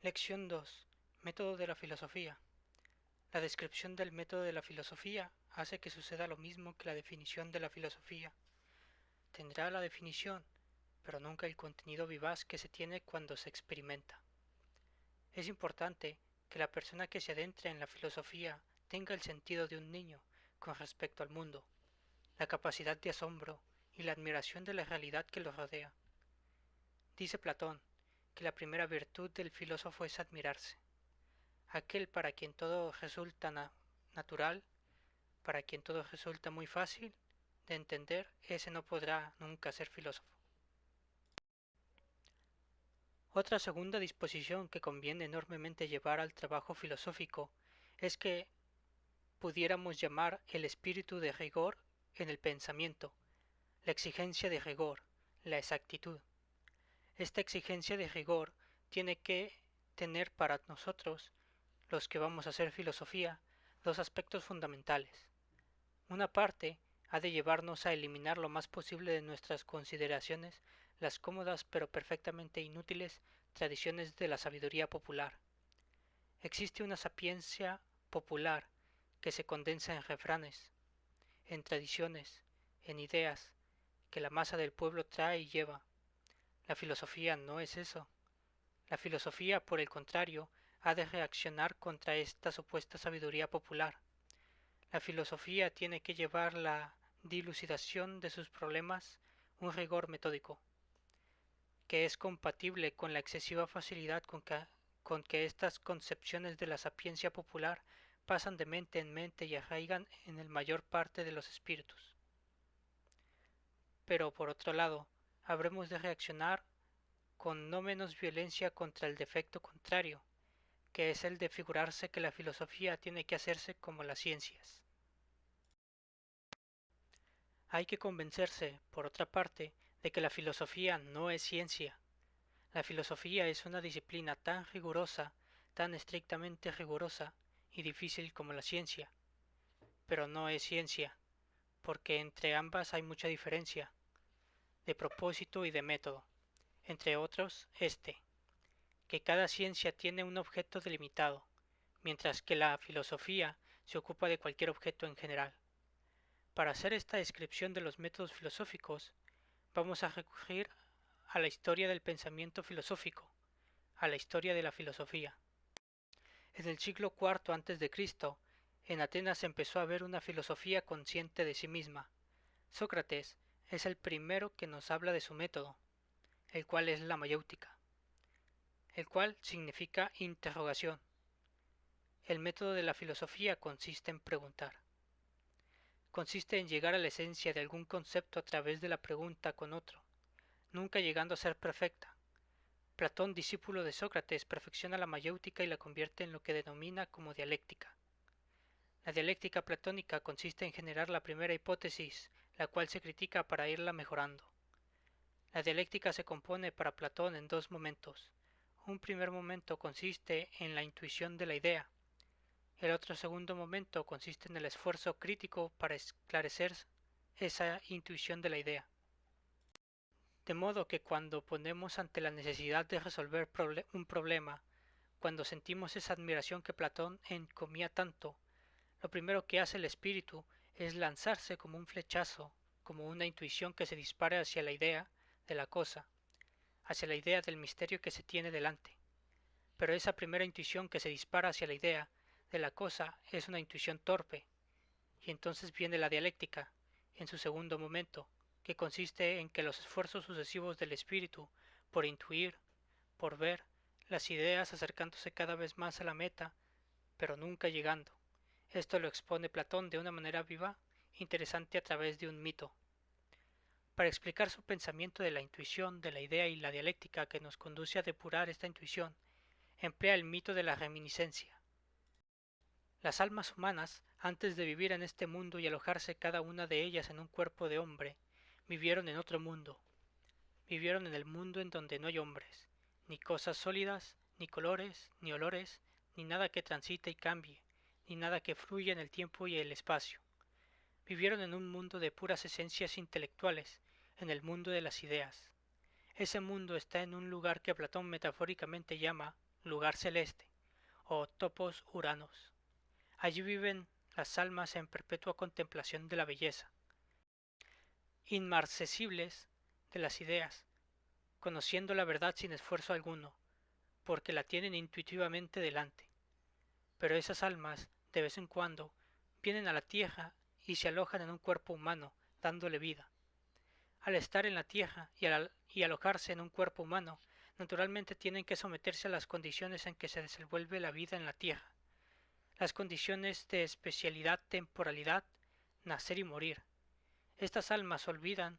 Lección 2. Método de la filosofía. La descripción del método de la filosofía hace que suceda lo mismo que la definición de la filosofía. Tendrá la definición, pero nunca el contenido vivaz que se tiene cuando se experimenta. Es importante que la persona que se adentre en la filosofía tenga el sentido de un niño con respecto al mundo, la capacidad de asombro y la admiración de la realidad que lo rodea. Dice Platón que la primera virtud del filósofo es admirarse. Aquel para quien todo resulta natural, para quien todo resulta muy fácil de entender, ese no podrá nunca ser filósofo. Otra segunda disposición que conviene enormemente llevar al trabajo filosófico es que pudiéramos llamar el espíritu de rigor en el pensamiento, la exigencia de rigor, la exactitud. Esta exigencia de rigor tiene que tener para nosotros, los que vamos a hacer filosofía, dos aspectos fundamentales. Una parte ha de llevarnos a eliminar lo más posible de nuestras consideraciones las cómodas pero perfectamente inútiles tradiciones de la sabiduría popular. Existe una sapiencia popular que se condensa en refranes, en tradiciones, en ideas que la masa del pueblo trae y lleva. La filosofía no es eso. La filosofía, por el contrario, ha de reaccionar contra esta supuesta sabiduría popular. La filosofía tiene que llevar la dilucidación de sus problemas un rigor metódico, que es compatible con la excesiva facilidad con que estas concepciones de la sapiencia popular pasan de mente en mente y arraigan en el mayor parte de los espíritus. Pero por otro lado, habremos de reaccionar con no menos violencia contra el defecto contrario, que es el de figurarse que la filosofía tiene que hacerse como las ciencias. Hay que convencerse, por otra parte, de que la filosofía no es ciencia. La filosofía es una disciplina tan rigurosa, tan estrictamente rigurosa y difícil como la ciencia, pero no es ciencia, porque entre ambas hay mucha diferencia, de propósito y de método, entre otros que cada ciencia tiene un objeto delimitado, mientras que la filosofía se ocupa de cualquier objeto en general. Para hacer esta descripción de los métodos filosóficos, vamos a recurrir a la historia del pensamiento filosófico, a la historia de la filosofía. En el siglo IV a.C., en Atenas empezó a haber una filosofía consciente de sí misma. Sócrates es el primero que nos habla de su método, el cual es la mayéutica, el cual significa interrogación. El método de la filosofía consiste en preguntar. Consiste en llegar a la esencia de algún concepto a través de la pregunta con otro, nunca llegando a ser perfecta. Platón, discípulo de Sócrates, perfecciona la mayéutica y la convierte en lo que denomina como dialéctica. La dialéctica platónica consiste en generar la primera hipótesis, la cual se critica para irla mejorando. La dialéctica se compone para Platón en dos momentos. Un primer momento consiste en la intuición de la idea. El otro segundo momento consiste en el esfuerzo crítico para esclarecer esa intuición de la idea. De modo que cuando ponemos ante la necesidad de resolver un problema, cuando sentimos esa admiración que Platón encomía tanto, lo primero que hace el espíritu es lanzarse como un flechazo, como una intuición que se dispara hacia la idea de la cosa, hacia la idea del misterio que se tiene delante. Pero esa primera intuición que se dispara hacia la idea de la cosa es una intuición torpe, y entonces viene la dialéctica, en su segundo momento, que consiste en que los esfuerzos sucesivos del espíritu por intuir, por ver, las ideas acercándose cada vez más a la meta, pero nunca llegando. Esto lo expone Platón de una manera viva, interesante a través de un mito. Para explicar su pensamiento de la intuición, de la idea y la dialéctica que nos conduce a depurar esta intuición, emplea el mito de la reminiscencia. Las almas humanas, antes de vivir en este mundo y alojarse cada una de ellas en un cuerpo de hombre, vivieron en otro mundo. Vivieron en el mundo en donde no hay hombres, ni cosas sólidas, ni colores, ni olores, ni nada que transite y cambie, ni nada que fluya en el tiempo y el espacio. Vivieron en un mundo de puras esencias intelectuales, en el mundo de las ideas. Ese mundo está en un lugar que Platón metafóricamente llama lugar celeste o topos uranos. Allí viven las almas en perpetua contemplación de la belleza, inmarcesibles de las ideas, conociendo la verdad sin esfuerzo alguno, porque la tienen intuitivamente delante. Pero esas almas, de vez en cuando, vienen a la tierra y se alojan en un cuerpo humano, dándole vida. Al estar en la tierra y alojarse en un cuerpo humano, naturalmente tienen que someterse a las condiciones en que se desenvuelve la vida en la tierra, las condiciones de especialidad, temporalidad, nacer y morir. Estas almas olvidan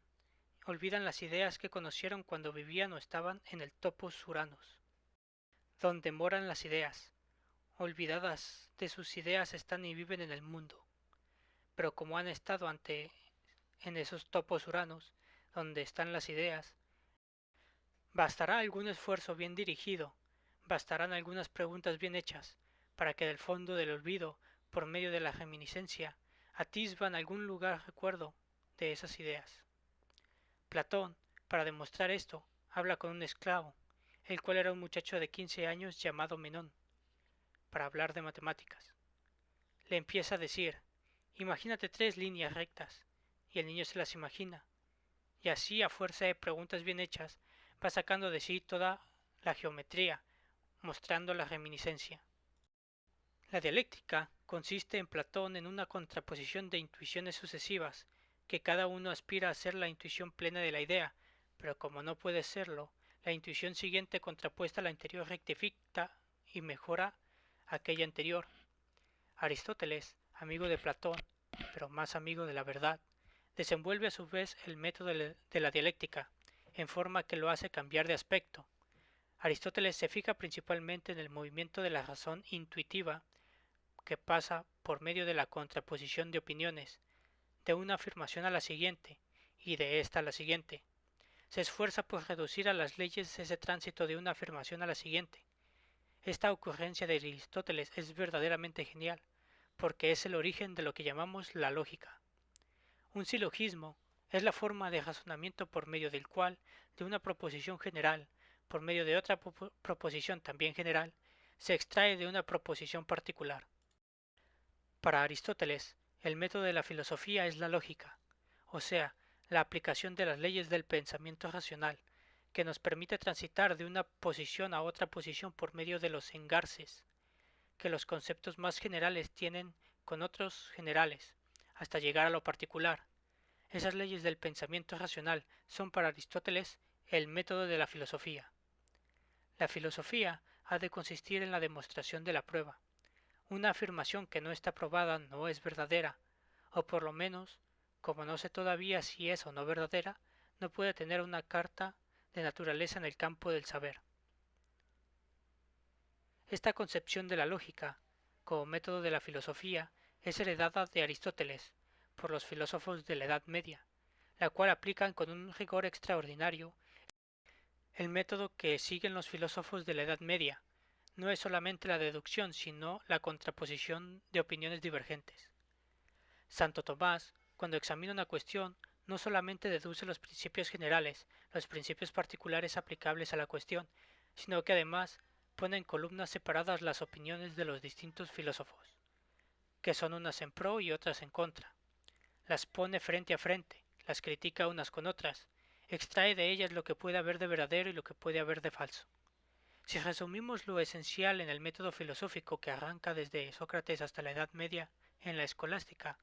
las ideas que conocieron cuando vivían o estaban en el topos uranos, donde moran las ideas. Olvidadas de sus ideas están y viven en el mundo, pero como han estado en esos topos uranos, donde están las ideas, bastará algún esfuerzo bien dirigido, bastarán algunas preguntas bien hechas, para que del fondo del olvido, por medio de la reminiscencia, atisban algún lugar recuerdo de esas ideas. Platón, para demostrar esto, habla con un esclavo, el cual era un muchacho de 15 años llamado Menón, para hablar de matemáticas. Le empieza a decir, imagínate 3 líneas rectas, y el niño se las imagina, y así a fuerza de preguntas bien hechas va sacando de sí toda la geometría, mostrando la reminiscencia. La dialéctica consiste en Platón en una contraposición de intuiciones sucesivas, que cada uno aspira a ser la intuición plena de la idea, pero como no puede serlo, la intuición siguiente contrapuesta a la anterior rectifica y mejora aquella anterior. Aristóteles, amigo de Platón, pero más amigo de la verdad, desenvuelve a su vez el método de la dialéctica, en forma que lo hace cambiar de aspecto. Aristóteles se fija principalmente en el movimiento de la razón intuitiva, que pasa por medio de la contraposición de opiniones, de una afirmación a la siguiente, y de esta a la siguiente. Se esfuerza por reducir a las leyes ese tránsito de una afirmación a la siguiente. Esta ocurrencia de Aristóteles es verdaderamente genial, porque es el origen de lo que llamamos la lógica. Un silogismo es la forma de razonamiento por medio del cual, de una proposición general, por medio de otra proposición también general, se extrae de una proposición particular. Para Aristóteles, el método de la filosofía es la lógica, o sea, la aplicación de las leyes del pensamiento racional, que nos permite transitar de una posición a otra posición por medio de los engarces que los conceptos más generales tienen con otros generales, hasta llegar a lo particular. Esas leyes del pensamiento racional son para Aristóteles el método de la filosofía. La filosofía ha de consistir en la demostración de la prueba. Una afirmación que no está probada no es verdadera, o por lo menos, como no sé todavía si es o no verdadera, no puede tener una carta de naturaleza en el campo del saber. Esta concepción de la lógica, como método de la filosofía, es heredada de Aristóteles por los filósofos de la Edad Media, la cual aplican con un rigor extraordinario el método que siguen los filósofos de la Edad Media. No es solamente la deducción, sino la contraposición de opiniones divergentes. Santo Tomás, cuando examina una cuestión, no solamente deduce los principios generales, los principios particulares aplicables a la cuestión, sino que además pone en columnas separadas las opiniones de los distintos filósofos, que son unas en pro y otras en contra. Las pone frente a frente, las critica unas con otras, extrae de ellas lo que puede haber de verdadero y lo que puede haber de falso. Si resumimos lo esencial en el método filosófico que arranca desde Sócrates hasta la Edad Media en la escolástica,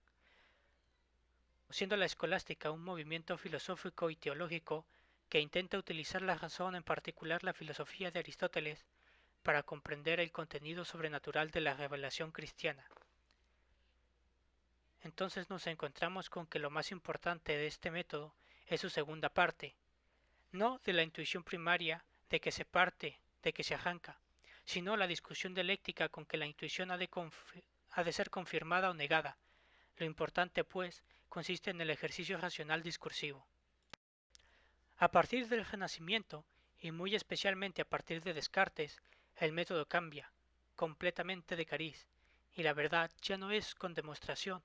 siendo la escolástica un movimiento filosófico y teológico que intenta utilizar la razón, en particular la filosofía de Aristóteles, para comprender el contenido sobrenatural de la revelación cristiana. Entonces nos encontramos con que lo más importante de este método es su segunda parte, no de la intuición primaria de que se parte, de que se arranca, sino la discusión dialéctica con que la intuición ha de ser confirmada o negada. Lo importante, pues, consiste en el ejercicio racional discursivo. A partir del Renacimiento, y muy especialmente a partir de Descartes, el método cambia completamente de cariz, y la verdad ya no es con demostración,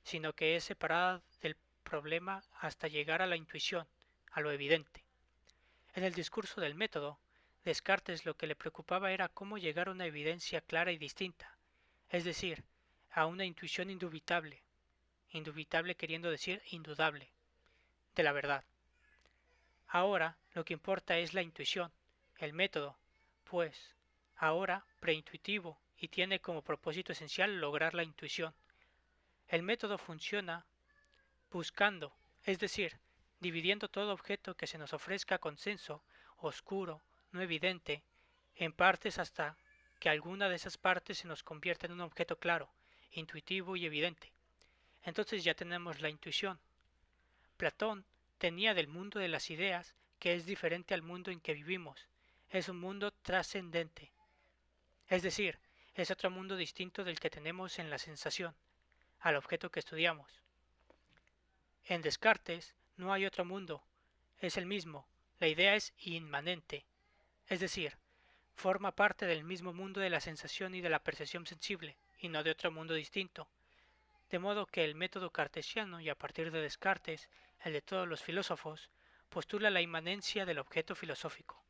sino que es separada del problema hasta llegar a la intuición, a lo evidente. En el discurso del método, Descartes lo que le preocupaba era cómo llegar a una evidencia clara y distinta, es decir, a una intuición indubitable, indubitable queriendo decir indudable, de la verdad. Ahora lo que importa es la intuición, el método, pues, ahora preintuitivo y tiene como propósito esencial lograr la intuición. El método funciona buscando, es decir, dividiendo todo objeto que se nos ofrezca consenso, oscuro, no evidente, en partes hasta que alguna de esas partes se nos convierta en un objeto claro, intuitivo y evidente. Entonces ya tenemos la intuición. Platón tenía del mundo de las ideas que es diferente al mundo en que vivimos. Es un mundo trascendente. Es decir, es otro mundo distinto del que tenemos en la sensación, al objeto que estudiamos. En Descartes no hay otro mundo, es el mismo, la idea es inmanente, es decir, forma parte del mismo mundo de la sensación y de la percepción sensible, y no de otro mundo distinto, de modo que el método cartesiano, y a partir de Descartes, el de todos los filósofos, postula la inmanencia del objeto filosófico.